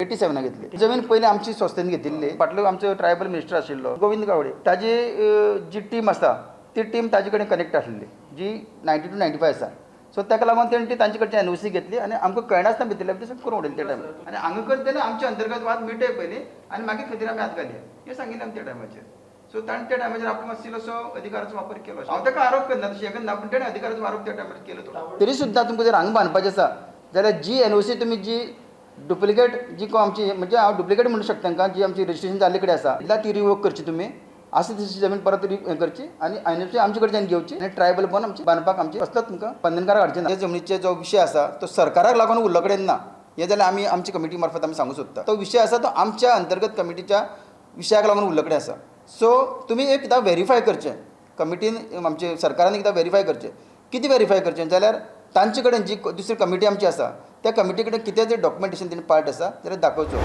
87 घेतली जमीन पयलीं आमची स्वस्तेन घेतिल्ली फाटलो आमचो ट्रायबल मिनिस्टर आशिल्लो गोविंद गावडे ताजी जी टीम आसा ती टीम ताजे कडेन कनेक्ट आसलेली जी 90 to 95 आसा सो ताका लागून तेणें तांचे कडच्यान एनओसी घेतली आनी आमकां कळनासतना भितरल्या भितर सगळें करून उडयलें त्या टायमार आनी हांगा करतना आमचे अंतर्गत वाद मिटय पयलीं आनी मागीर खतीर आमी हात घालया हें सांगिल्लें आमी त्या टायमाचेर सो ताणें त्या टायमाचेर आपलो मातसो असो अधिकाराचो वापर केलो हांव ताका आरोप करना तशें हें करना पूण ताणें अधिकाराचो आरोप त्या टायमार केलो तो तरी सुद्दां तुमकां जर हांगा बांदपाचें आसा जाल्यार जी एनओसी तुमी जी डुप्लिकेट जी आमची म्हणजे हांव डुप्लिकेट म्हणू शकता तांकां जी आमची रजिस्ट्रेशन जाल्ले कडेन आसा तितल्या ती रिवोक करची तुमी आसा तशी जमीन परत हें करची आनी एनओसी आमचे कडच्यान घेवची आनी ट्रायबल पण आमची बांदपाक आमची असतात तुमकां बंधनकारक हाडचे ना. हे जमनीचे जो विशय आसा तो सरकाराक लागून उरलो कडेन ना हे जाल्यार आमी आमची कमिटी मार्फत आमी सांगूंक सोदता. तो विशय आसा तो आमच्या अंतर्गत कमिटीच्या विशयाक लागून उरलो कडेन आसा. सो तुमी एकदां व्हेरीफाय करचें कमिटीन आमचे सरकारान एकदां व्हेरीफाय करचें. कितें व्हेरीफाय करचें जाल्यार तांचे कडेन जी दुसरी कमिटी आमची आसा त्या कमिटी कडेन कितें जर डॉक्युमेंटेशन तेणी पार्ट आसा जाल्यार दाखोवचो.